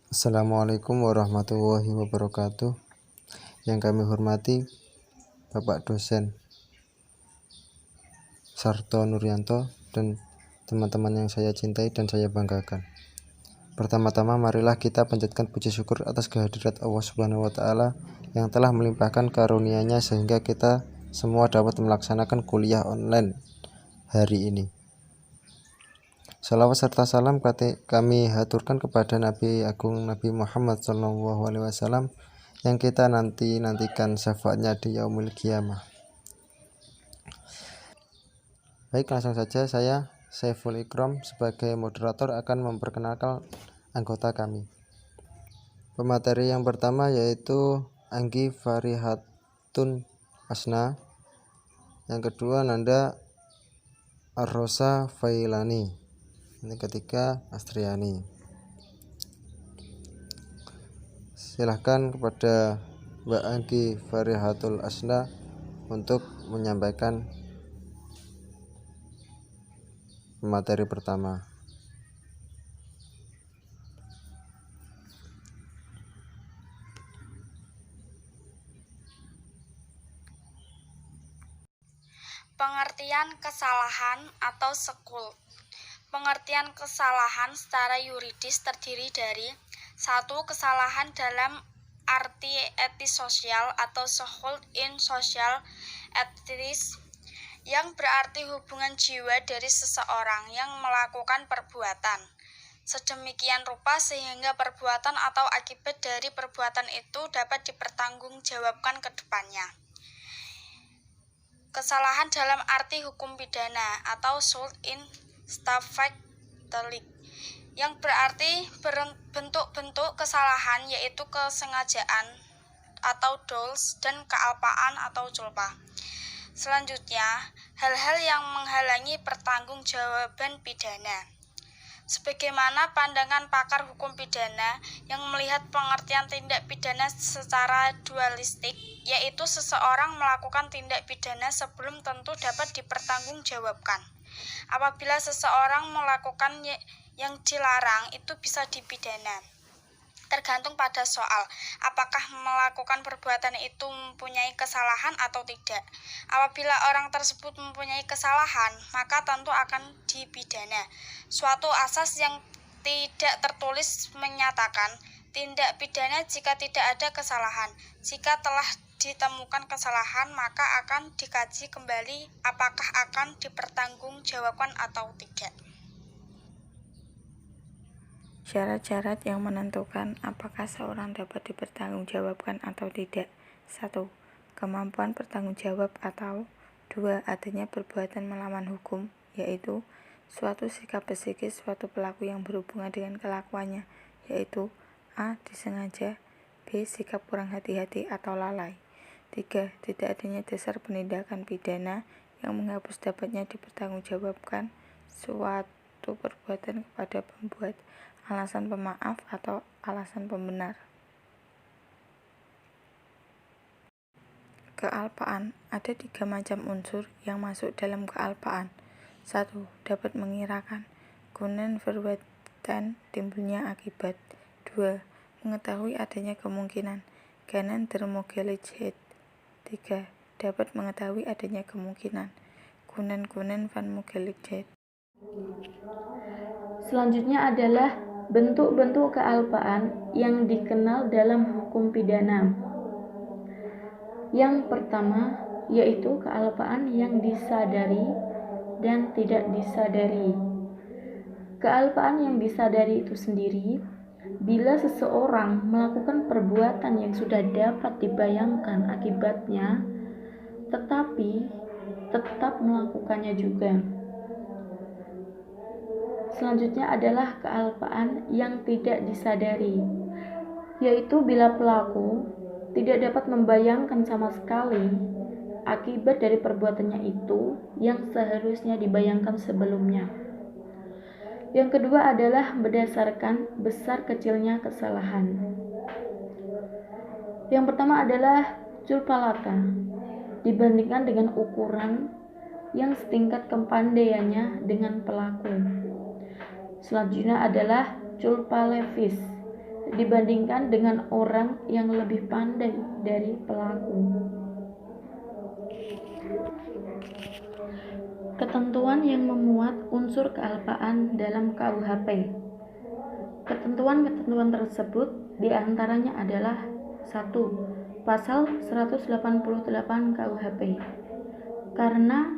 Assalamualaikum warahmatullahi wabarakatuh. Yang kami hormati Bapak Dosen Sarto Nuryanto dan teman-teman yang saya cintai dan saya banggakan. Pertama-tama marilah kita panjatkan puji syukur atas kehadirat Allah Subhanahu wa taala yang telah melimpahkan karunia-Nya sehingga kita semua dapat melaksanakan kuliah online hari ini. Salawat serta salam kami haturkan kepada Nabi Agung Nabi Muhammad SAW yang kita nantikan syafaatnya di yaumil qiyamah. Baik, langsung saja saya Saiful Ikram sebagai moderator akan memperkenalkan anggota kami. Pemateri yang pertama yaitu Anggi Farihatun Asna, yang kedua Nanda Arrosa Failani, yang ketiga Astriani. Silahkan kepada Mbak Anggi Farihatul Asna untuk menyampaikan materi pertama. Pengertian kesalahan atau sekul. Pengertian kesalahan secara yuridis terdiri dari 1. Kesalahan dalam arti etis sosial atau sekul in social ethics, yang berarti hubungan jiwa dari seseorang yang melakukan perbuatan sedemikian rupa sehingga perbuatan atau akibat dari perbuatan itu dapat dipertanggungjawabkan ke depannya. Kesalahan dalam arti hukum pidana atau sult in stafek delik, yang berarti bentuk-bentuk kesalahan yaitu kesengajaan atau dols dan kealpaan atau culpa. Selanjutnya, hal-hal yang menghalangi pertanggungjawaban pidana. Sebagaimana pandangan pakar hukum pidana yang melihat pengertian tindak pidana secara dualistik, yaitu seseorang melakukan tindak pidana sebelum tentu dapat dipertanggungjawabkan. Apabila seseorang melakukan yang dilarang, itu bisa dipidana. Tergantung pada soal, apakah melakukan perbuatan itu mempunyai kesalahan atau tidak. Apabila orang tersebut mempunyai kesalahan, maka tentu akan dipidana. Suatu asas yang tidak tertulis menyatakan tindak pidana jika tidak ada kesalahan. Jika telah ditemukan kesalahan, maka akan dikaji kembali apakah akan dipertanggungjawabkan atau tidak. Syarat-syarat yang menentukan apakah seorang dapat dipertanggungjawabkan atau tidak. 1. Kemampuan bertanggungjawab atau 2. Adanya perbuatan melawan hukum, yaitu suatu sikap psikis suatu pelaku yang berhubungan dengan kelakuannya, yaitu A. Disengaja, B. Sikap kurang hati-hati atau lalai. 3. Tidak adanya dasar penindakan pidana yang menghapus dapatnya dipertanggungjawabkan suatu perbuatan kepada pembuat, alasan pemaaf atau alasan pembenar. Kealpaan. Ada 3 macam unsur yang masuk dalam kealpaan. 1. Dapat mengirakan. Kunnen verweten timbulnya akibat. 2. Mengetahui adanya kemungkinan. Kennen der mogelijkheid. 3. Dapat mengetahui adanya kemungkinan. Kunnen van mogelijkheid. Selanjutnya adalah bentuk-bentuk kealpaan yang dikenal dalam hukum pidana. Yang pertama yaitu kealpaan yang disadari dan tidak disadari. Kealpaan yang disadari itu sendiri bila seseorang melakukan perbuatan yang sudah dapat dibayangkan akibatnya, tetapi tetap melakukannya juga. Selanjutnya adalah kealpaan yang tidak disadari, yaitu bila pelaku tidak dapat membayangkan sama sekali akibat dari perbuatannya itu yang seharusnya dibayangkan sebelumnya. Yang kedua adalah berdasarkan besar kecilnya kesalahan. Yang pertama adalah culpalata, dibandingkan dengan ukuran yang setingkat kepandaiannya dengan pelaku. Selanjutnya adalah culpa levis, dibandingkan dengan orang yang lebih pandai dari pelaku. Ketentuan yang memuat unsur kealpaan dalam KUHP. Ketentuan-ketentuan tersebut diantaranya adalah 1. Pasal 188 KUHP. Karena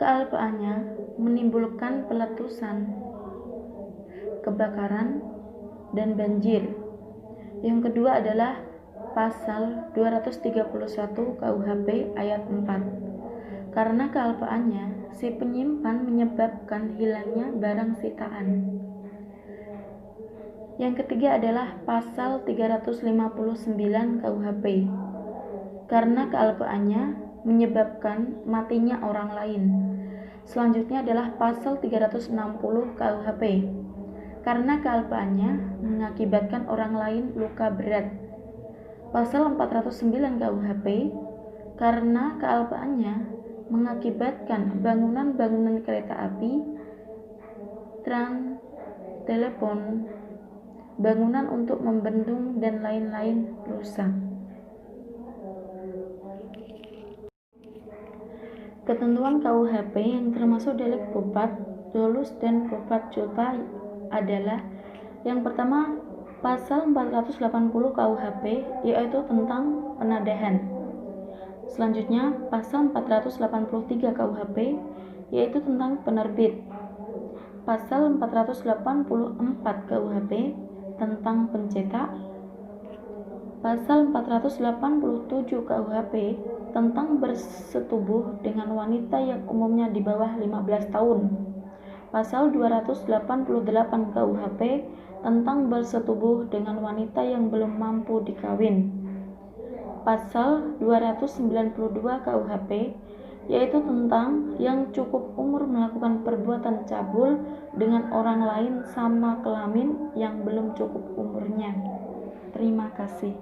kealpaannya menimbulkan peletusan, kebakaran, dan banjir. Yang kedua adalah pasal 231 KUHP ayat 4. Karena kealpaannya, si penyimpan menyebabkan hilangnya barang sitaan. Yang ketiga adalah pasal 359 KUHP. Karena kealpaannya menyebabkan matinya orang lain. Selanjutnya adalah pasal 360 KUHP. Karena kealpaannya mengakibatkan orang lain luka berat. Pasal 409 KUHP. Karena kealpaannya mengakibatkan bangunan-bangunan kereta api, tram, telepon, bangunan untuk membendung, dan lain-lain rusak. Ketentuan KUHP yang termasuk delik pupat, dolus, dan pupat culpa adalah: yang pertama, pasal 480 KUHP, yaitu tentang penadahan. Selanjutnya, pasal 483 KUHP, yaitu tentang penerbit. Pasal 484 KUHP tentang pencetak. Pasal 487 KUHP tentang bersetubuh dengan wanita yang umumnya di bawah 15 tahun. Pasal 288 KUHP tentang bersetubuh dengan wanita yang belum mampu dikawin. Pasal 292 KUHP, yaitu tentang yang cukup umur melakukan perbuatan cabul dengan orang lain sama kelamin yang belum cukup umurnya. Terima kasih.